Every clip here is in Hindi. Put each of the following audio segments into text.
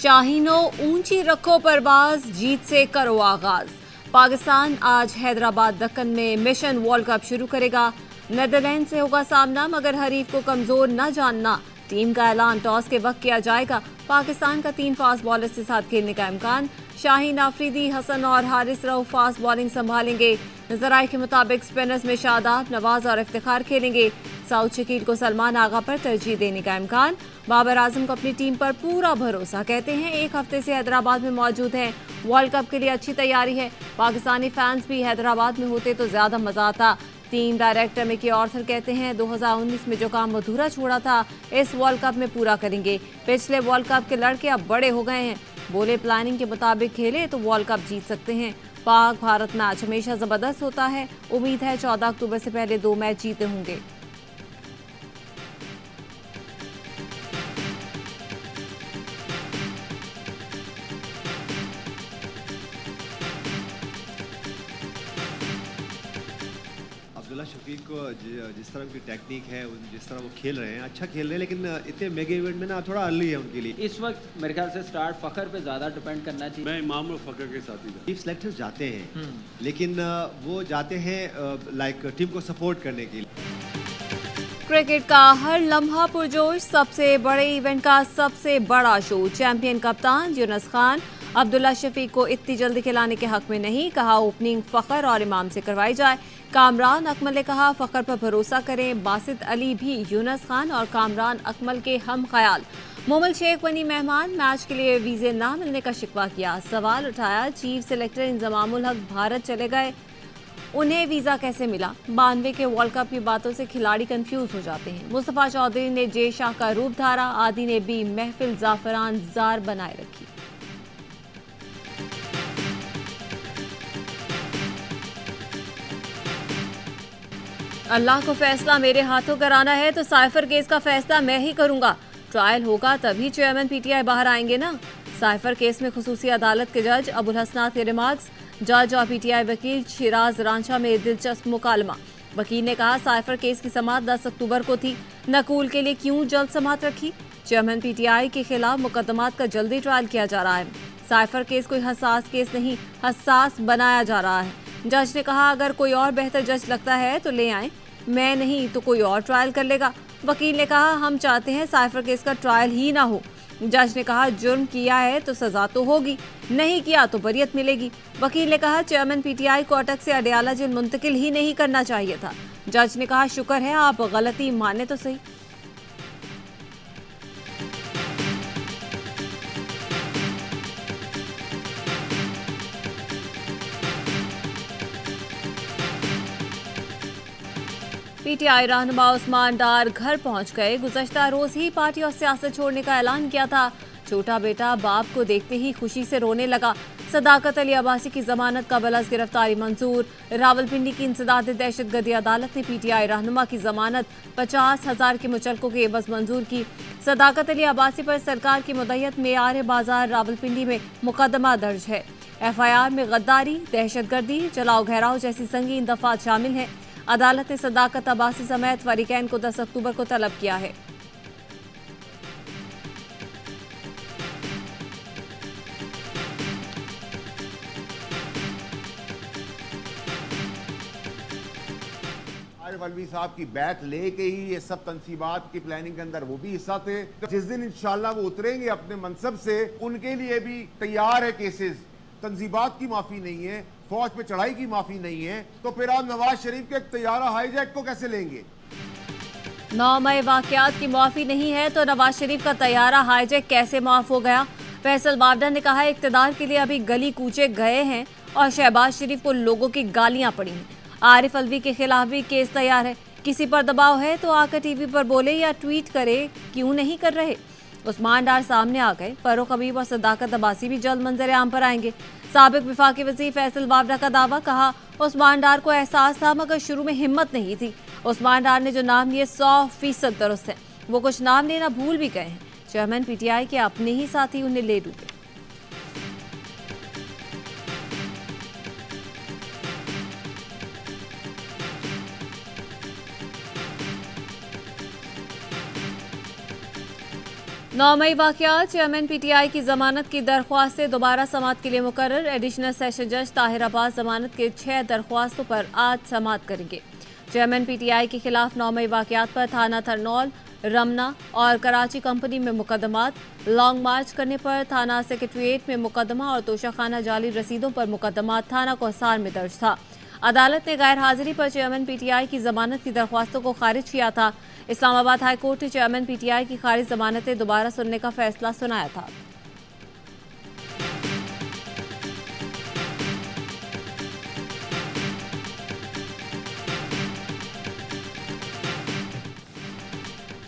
शाहीनो ऊंची रखो परवाज, जीत से करो आगाज। पाकिस्तान आज हैदराबाद दक्कन में मिशन वर्ल्ड कप शुरू करेगा। नेदरलैंड से होगा सामना, मगर हरीफ को कमजोर न जानना। टीम का ऐलान टॉस के वक्त किया जाएगा। पाकिस्तान का 3 फास्ट बॉलर्स के साथ खेलने का इम्कान। शाहीन आफरीदी, हसन और हारिस रऊफ फास्ट बॉलिंग संभालेंगे। जराये के मुताबिक स्पिनर्स में शादाब, नवाज और इफ्तिखार खेलेंगे। साउथ शकील को सलमान आगा पर तरजीह देने का इम्कान। बाबर आजम को अपनी टीम पर पूरा भरोसा। कहते हैं 1 हफ्ते से हैदराबाद में मौजूद हैं। वर्ल्ड कप के लिए अच्छी तैयारी है। पाकिस्तानी फैंस भी हैदराबाद में होते तो ज्यादा मजा आता। टीम डायरेक्टर मिकी ऑर्थर कहते हैं 2019 में जो काम अधूरा छोड़ा था, इस वर्ल्ड कप में पूरा करेंगे। पिछले वर्ल्ड कप के लड़के अब बड़े हो गए हैं। बोले प्लानिंग के मुताबिक खेले तो वर्ल्ड कप जीत सकते हैं। पाक भारत मैच हमेशा जबरदस्त होता है। उम्मीद है 14 अक्टूबर से पहले 2 मैच जीते होंगे। अब्दुल्ला शफीक को जिस तरह की टेक्निक है, जिस तरह वो खेल रहे हैं, अच्छा खेल रहे हैं, लेकिन इतने मेगा इवेंट में ना थोड़ा अर्ली है उनके लिए। इस वक्त मेरे ख्याल से स्टार्ट फखर पे ज़्यादा डिपेंड करना चाहिए। मैं इमाम और फखर के साथ ही चीफ सेलेक्टर्स जाते हैं, लेकिन वो जाते हैं लाइक टीम को सपोर्ट करने के लिए। क्रिकेट का हर लम्हा पुरजोश, सबसे बड़े इवेंट का सबसे बड़ा शो। चैंपियन कप्तान यूनुस खान अब्दुल्ला शफीक को इतनी जल्दी खिलाने के हक में नहीं। कहा ओपनिंग फखर और इमाम से करवाई जाए। कामरान अकमल ने कहा फखर पर भरोसा करें। बासित अली भी यूनुस खान और कामरान अकमल के हम ख्याल। मोमल शेख बनी मेहमान। मैच के लिए वीजे ना मिलने का शिकवा किया। सवाल उठाया चीफ सेलेक्टर इंजमामुल हक भारत चले गए, उन्हें वीजा कैसे मिला। 92 के वर्ल्ड कप की बातों से खिलाड़ी कंफ्यूज हो जाते हैं। मुस्तफा चौधरी ने जे शाह का रूप धारा। आदि ने भी महफिल जाफरान जार बनाए रखी। अल्लाह को फैसला मेरे हाथों कराना है तो साइफर केस का फैसला मैं ही करूंगा। ट्रायल होगा तभी चेयरमैन पीटीआई बाहर आएंगे ना। साइफर केस में खुसूसी अदालत के जज अबुल हसनात के रिमार्क्स। जज और पीटीआई वकील शिराज रांझा में दिलचस्प मुकालमा। वकील ने कहा साइफर केस की समाअत 10 अक्टूबर को थी। नकूल के लिए क्यों जल्द समाअत रखी। चेयरमैन पीटीआई के खिलाफ मुकदमात का जल्दी ट्रायल किया जा रहा है। साइफर केस कोई हसास केस नहीं, हसास बनाया जा रहा है। जज ने कहा अगर कोई और बेहतर जज लगता है तो ले आए, मैं नहीं तो कोई और ट्रायल कर लेगा। वकील ने कहा हम चाहते हैं साइफर केस का ट्रायल ही ना हो। जज ने कहा जुर्म किया है तो सजा तो होगी, नहीं किया तो बरियत मिलेगी। वकील ने कहा चेयरमैन पीटीआई को अटक से अडयाला जेल मुंतकिल ही नहीं करना चाहिए था। जज ने कहा शुक्र है आप गलती माने तो सही। पीटीआई रहनुमा उस्मान डार घर पहुंच गए। गुज़श्ता रोज ही पार्टी और सियासत छोड़ने का ऐलान किया था। छोटा बेटा बाप को देखते ही खुशी से रोने लगा। सदाकत अली अब्बासी की जमानत का बलस गिरफ्तारी मंजूर। रावलपिंडी की इंसदाद दहशतगर्दी अदालत ने पीटीआई रहनुमा की जमानत 50,000 के मुचलकों के एवज मंजूर की। सदाकत अली अब्बासी पर सरकार की मुद्दत में आर बाजार रावलपिंडी में मुकदमा दर्ज है। FIR में गद्दारी, दहशतगर्दी, जलाओ घेराव जैसी संगीन दफात शामिल हैं। अदालत ने सदाकत अब्बासी समेत फरीकैन को 10 अक्टूबर को तलब किया है। आरिफ अलवी साहब की बैत लेके ही ये सब तंसीबात की प्लानिंग के अंदर वो भी हिस्सा थे। जिस दिन इंशाल्लाह वो उतरेंगे अपने मनसब से, उनके लिए भी तैयार है केसेस। तंजीबात की माफी नहीं है, फौज पे चढ़ाई की माफी नहीं है, तो फिर आप नवाज शरीफ के तैयारा हाईजैक को कैसे लेंगे। 9 मई वाकयात की माफी नहीं है तो नवाज शरीफ का तैयारा हाईजैक कैसे माफ हो गया। फैसल बावडा ने कहा इक्तदार के लिए अभी गली कूचे गए हैं और शहबाज शरीफ को लोगों की गालियां पड़ी हैं। आरिफ अलवी के खिलाफ भी केस तैयार है। किसी पर दबाव है तो आकर टीवी पर बोले या ट्वीट करे, क्यों नहीं कर रहे। उस्मान डार सामने आ गए। फरूख हबीब और सदाकत अब्बासी भी जल्द मंजर आम पर आएंगे। साबिक विफाकी वज़ीर फैसल बावडा का दावा। कहा उस्मान डार को एहसास था मगर शुरू में हिम्मत नहीं थी। उस्मान डार ने जो नाम लिए 100% दुरुस्त है। वो कुछ नाम लेना भूल भी गए हैं। चेयरमैन पीटीआई के अपने ही साथी उन्हें ले डूबे। 9 मई वाकयात। चेयरमैन पीटीआई की जमानत की दरख्वास्त से दोबारा समाअत के लिए मुकर्रर। एडिशनल सेशन जज ताहिर अब्बास जमानत के 6 दरख्वास्तों पर आज समाअत करेंगे। चेयरमैन पीटीआई के खिलाफ 9 मई वाकयात पर थाना थरनौल, रमना और कराची कंपनी में मुकदमात, लॉन्ग मार्च करने पर थाना सेक्रेटरिएट में मुकदमा और तोशाखाना जाली रसीदों पर मुकदमा थाना कोहसार में दर्ज था। अदालत ने गैर हाजिरी पर चेयरमैन पीटीआई की जमानत की दरख्वास्तों को खारिज किया था। इस्लामाबाद हाई कोर्ट ने चेयरमैन पीटीआई की खारिज जमानतें दोबारा सुनने का फैसला सुनाया था।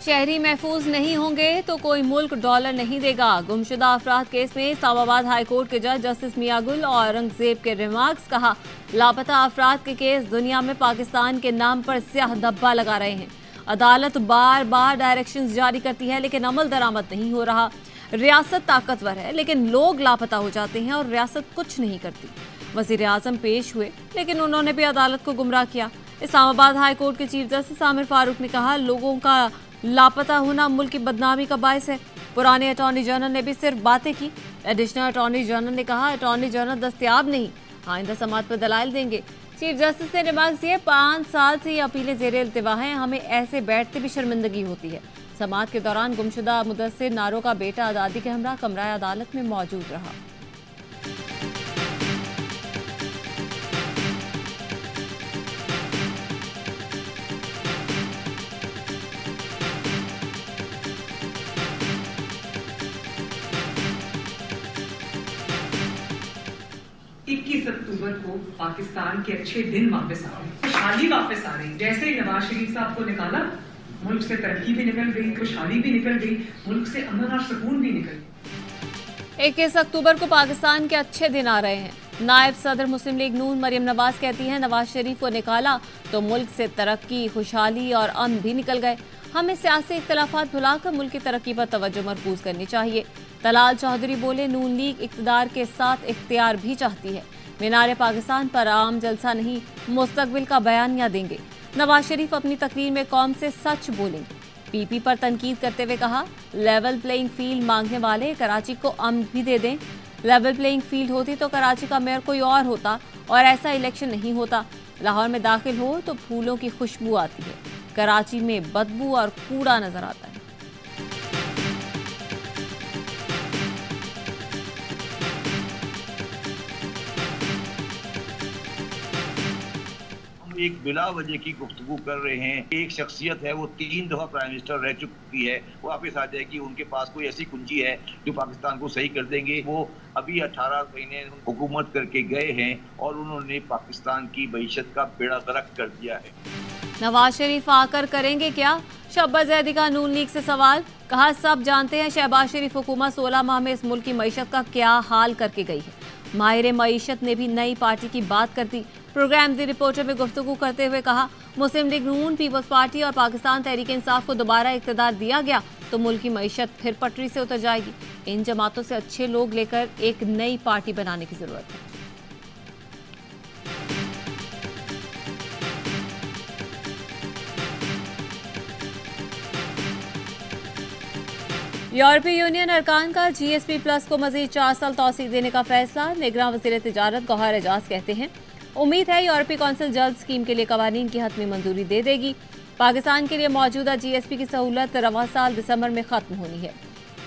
शहरी महफूज नहीं होंगे तो कोई मुल्क डॉलर नहीं देगा। गुमशुदा अफराद केस में इस्लामाबाद हाई कोर्ट के जज जस्टिस मियां गुल और औरंगजेब के रिमार्क्स। कहा, लापता अफराद के केस दुनिया में पाकिस्तान के नाम पर स्याह धब्बा लगा रहे हैं। अदालत बार बार डायरेक्शंस जारी करती है लेकिन अमल दरामद नहीं हो रहा। रियासत ताकतवर है लेकिन लोग लापता हो जाते हैं और रियासत कुछ नहीं करती। वजीर आजम पेश हुए लेकिन उन्होंने भी अदालत को गुमराह किया। इस्लामाबाद हाई कोर्ट के चीफ जस्टिस आमिर फारूक ने कहा, लोगों का लापता होना मुल्क की बदनामी का बायस है। पुराने अटॉर्नी जनरल ने भी सिर्फ बातें की। एडिशनल अटॉर्नी जनरल ने कहा, अटॉर्नी जनरल दस्तयाब नहीं, आइंदा समाअत पर दलाइल देंगे। चीफ जस्टिस ने रिमार्क दिए, 5 साल से ये अपीलें ज़ेरे इल्तिवा हैं, हमें ऐसे बैठते भी शर्मिंदगी होती है। समाअत के दौरान गुमशुदा मुदस्सिर नारो का बेटा दादी के हमरा कमरा अदालत में मौजूद रहा। अक्टूबर को पाकिस्तान के अच्छे दिन वापस आ रहे, खुशहाली वापस आ रही। जैसे ही नवाज शरीफ साहब को निकाला, मुल्क से तरक्की भी निकल गई, खुशहाली भी निकल गई, मुल्क से अमन और सुकून भी निकल गई। 21 अक्टूबर को पाकिस्तान के अच्छे दिन आ रहे हैं। नायब सदर मुस्लिम लीग नून मरियम नवाज कहती हैं, नवाज शरीफ को निकाला तो मुल्क से तरक्की, खुशहाली और अमन भी निकल गए। हमें सियासी इख्तलाफात भुलाकर मुल्क की तरक्की पर तवज्जो मरकूज करनी चाहिए। तलाल चौधरी बोले, नून लीग इक़्तिदार के साथ इख्तियार भी चाहती है। मीनार पाकिस्तान पर आम जलसा नहीं, मुस्तकबिल का बयानिया देंगे। नवाज शरीफ अपनी तकरीर में कौम से सच बोलेंगे। पीपी पर तनकीद करते हुए कहा, लेवल प्लेइंग फील्ड मांगने वाले कराची को अमन भी दे दें। लेवल प्लेइंग फील्ड होती तो कराची का मेयर कोई और होता और ऐसा इलेक्शन नहीं होता। लाहौर में दाखिल हो तो फूलों की खुशबू आती है, कराची में बदबू और कूड़ा नजर आता है। एक बिला वजह की गुफ्तगू कर रहे हैं। एक शख्सियत है, वो 3 दफा प्राइम मिनिस्टर रह चुकी है, वो वापस आ जाएगी, उनके पास कोई ऐसी कुंजी है जो पाकिस्तान को सही कर देंगे। वो अभी 18 महीने हुकूमत करके गए हैं और उन्होंने पाकिस्तान की मईशत का बेड़ा गर्क कर दिया है। नवाज शरीफ आकर करेंगे क्या? शहबाज जैदी का नून लीग से सवाल। कहा, सब जानते हैं शहबाज शरीफ हुकूमत 16 माह में इस मुल्क की मईशत का क्या हाल करके गई है। माहिर मईशत ने भी नई पार्टी की बात कर दी। प्रोग्राम दी रिपोर्टर में गुफ्तगू करते हुए कहा, मुस्लिम लीग नून, पीपल्स पार्टी और पाकिस्तान तहरीक इंसाफ को दोबारा इक़्तिदार दिया गया तो मुल्क की मईशत फिर पटरी से उतर जाएगी। इन जमातों से अच्छे लोग लेकर एक नई पार्टी बनाने की जरूरत है। यूरोपीय यूनियन अरकान का GSP प्लस को मजीद 4 साल तौसीक देने का फैसला। निगरान वज़ीर तिजारत गौहर एजाज कहते हैं, उम्मीद है यूरोपीय कौंसिल जल्द स्कीम के लिए कवानीन की हतमी मंजूरी दे देगी। पाकिस्तान के लिए मौजूदा GSP की सहूलत रवां साल दिसंबर में खत्म होनी है।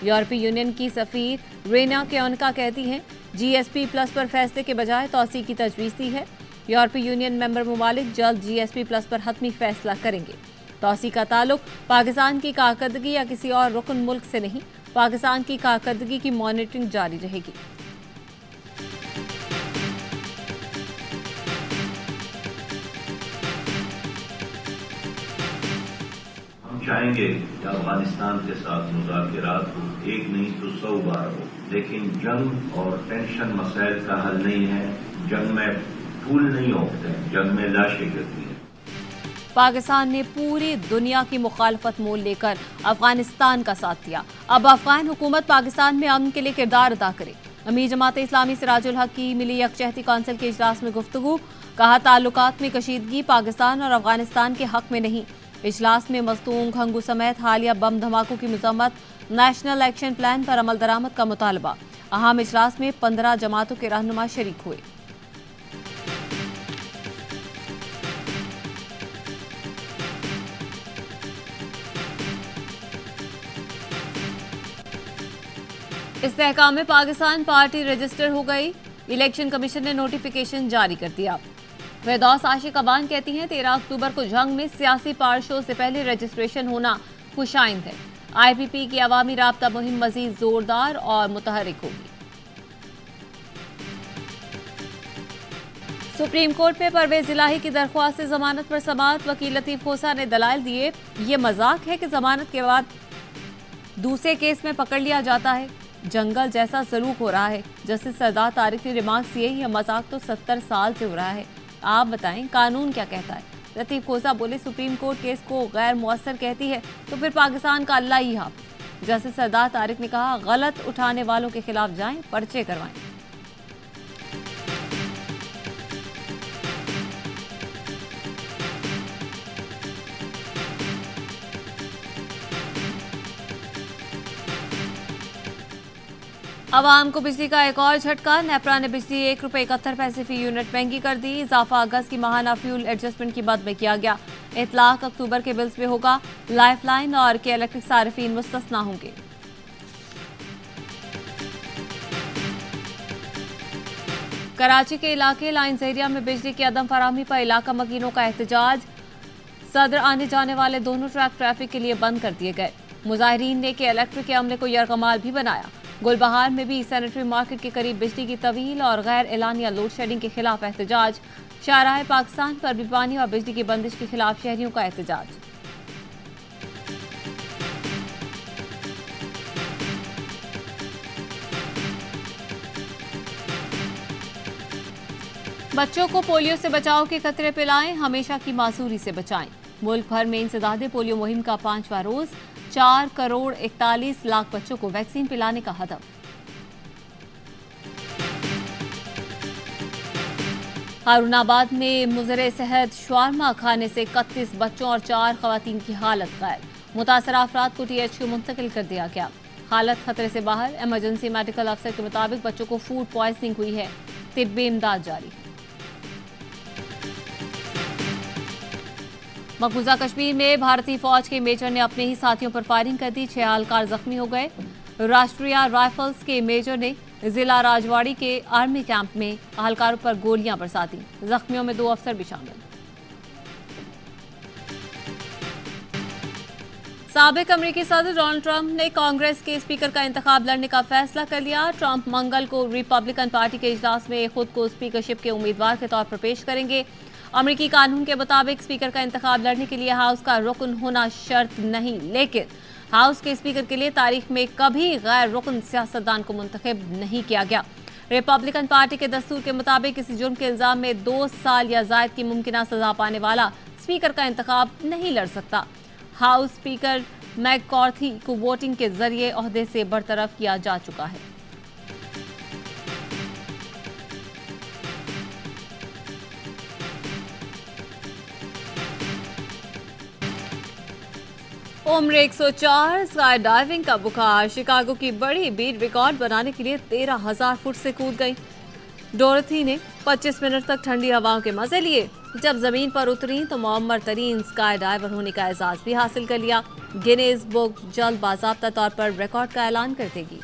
यूरोपीय यूनियन की सफीर रेना केओनका कहती हैं, GSP प्लस पर फैसले के बजाय तौसीक की तजवीज़ दी है। यूरोपीय यूनियन मेंबर ममालिक जल्द GSP प्लस पर हतमी फैसला करेंगे। तौसीक का ताल्लुक पाकिस्तान की कारकर्दगी या किसी और रुकन मुल्क से नहीं, पाकिस्तान की कारकर्दगी की मॉनिटरिंग जारी रहेगी। हम चाहेंगे कि अफगानिस्तान के साथ मुज़ाकरात हो, एक नहीं तो 100 बार हो, लेकिन जंग और टेंशन मसाइल का हल नहीं है। जंग में फूल नहीं उगते, जंग में लाशें गिरती हैं। पाकिस्तान ने पूरी दुनिया की मुखालफत मोल लेकर अफगानिस्तान का साथ दिया। अब अफगान हुकूमत पाकिस्तान में अमन के लिए किरदार अदा करे। अमीर जमात इस्लामी सिराजुल हक की मिली यकजहती कौंसिल के इजलास में गुफ्तगू। कहा, ताल्लुकात में कशीदगी पाकिस्तान और अफगानिस्तान के हक में नहीं। इजलास में मस्तूम, घंगू समेत हालिया बम धमाकों की मजम्मत, नेशनल एक्शन प्लान पर अमल दरामद का मुतालबा। अहम इजलास में 15 जमातों के रहनुमा शरीक हुए। इस्तेहकाम में पाकिस्तान पार्टी रजिस्टर हो गई। इलेक्शन कमीशन ने नोटिफिकेशन जारी कर दिया। फिरदौस आशिक अबान कहती हैं 13 अक्टूबर को जंग में सियासी पार्शों से पहले रजिस्ट्रेशन होना खुशाइंद है। IPP की अवामी राब्ता मुहिम मजीद जोरदार और मुतहरिक होगी। सुप्रीम कोर्ट में परवेज इलाही की दरख्वास्त से जमानत पर समाअत। वकील लतीफ खोसा ने दलाइल दिए। ये मजाक है कि जमानत के बाद दूसरे केस में पकड़ लिया जाता है। जंगल जैसा सलूक हो रहा है। जस्टिस सरदार तारिक ने रिमार्क्स दिए, यह मजाक तो 70 साल से हो रहा है। आप बताएं कानून क्या कहता है। लतीफ खोसा बोले, सुप्रीम कोर्ट केस को गैर मुअस्सर कहती है तो फिर पाकिस्तान का अल्लाह ही हाफ़िज़। जस्टिस सरदार तारिक ने कहा, गलत उठाने वालों के खिलाफ जाएं, पर्चे करवाएं। अवाम को बिजली का एक और झटका। नेपरा ने बिजली ₹1.71 फी यूनिट महंगी कर दी। इजाफा अगस्त की माहाना फ्यूल एडजस्टमेंट की मद में किया गया। इतलाक अक्टूबर के बिल्स में होगा। लाइफलाइन और के इलेक्ट्रिक सारिफीन मुस्तस्ना होंगे। कराची के इलाके लाइन एरिया में बिजली की अदम फराहमी पर इलाका मकीनों का एहतजाज। सदर आने जाने वाले दोनों ट्रैक ट्रैफिक के लिए बंद कर दिए गए। मुजाहिरीन ने के इलेक्ट्रिक के अमले को यरगमाल भी बनाया। गुलबहार में भी सैनिटरी मार्केट के करीब बिजली की तवील और गैर एलानिया लोड शेडिंग के खिलाफ एहतजाज। शाहराह पाकिस्तान पर भी पानी और बिजली की बंदिश के खिलाफ शहरियों का एहतजाज। बच्चों को पोलियो से बचाव के खतरे पिलाएं, हमेशा की मासूरी से बचाएं। मुल्क भर में इंसदादे पोलियो मुहिम का 5वां रोज। 4,41,00,000 बच्चों को वैक्सीन पिलाने का हदफ। हारूनाबाद में मुजरे सेहत शवारमा खाने से 31 बच्चों और 4 खवातीन की हालत गैर। मुतासरा अफराद को THQ मुंतकिल कर दिया गया। हालत खतरे से बाहर। इमरजेंसी मेडिकल अफसर के मुताबिक बच्चों को फूड पॉइजनिंग हुई है। तिब्बी इमदाद जारी है। मकबूजा कश्मीर में भारतीय फौज के मेजर ने अपने ही साथियों पर फायरिंग कर दी। 6 एहलकार जख्मी हो गए। राष्ट्रीय राइफल्स के मेजर ने जिला राजवाड़ी के आर्मी कैंप में एहलकारों पर गोलियां बरसा दी। जख्मियों में 2 अफसर भी शामिल। साबिक अमेरिकी सदर डोनाल्ड ट्रंप ने कांग्रेस के स्पीकर का इंतखाब लड़ने का फैसला कर लिया। ट्रंप मंगल को रिपब्लिकन पार्टी के इजलास में खुद को स्पीकरशिप के उम्मीदवार के तौर पर पेश करेंगे। अमेरिकी कानून के मुताबिक स्पीकर का इंतखाब लड़ने के लिए हाउस का रुकन होना शर्त नहीं, लेकिन हाउस के स्पीकर के लिए तारीख में कभी गैर रुकन सियासतदान को मुंतखब नहीं किया गया। रिपब्लिकन पार्टी के दस्तूर के मुताबिक किसी जुर्म के इल्जाम में 2 साल या जायद की मुमकिना सजा पाने वाला स्पीकर का इंतखाब नहीं लड़ सकता। हाउस स्पीकर मैककार्थी को वोटिंग के जरिए ओहदे से बरतरफ किया जा चुका है। उम्र 104, स्काई डाइविंग का बुखार। शिकागो की बड़ी बीट रिकॉर्ड बनाने के लिए 13,000 फुट से कूद गई। डोरथी ने 25 मिनट तक ठंडी हवाओं के मजे लिए। जब जमीन पर उतरी तो मुअम्मर तरीन स्काई डाइवर होने का एजाज भी हासिल कर लिया। गिनीज बुक जल्द बाज़ाब्ता तौर पर रिकॉर्ड का ऐलान कर देगी।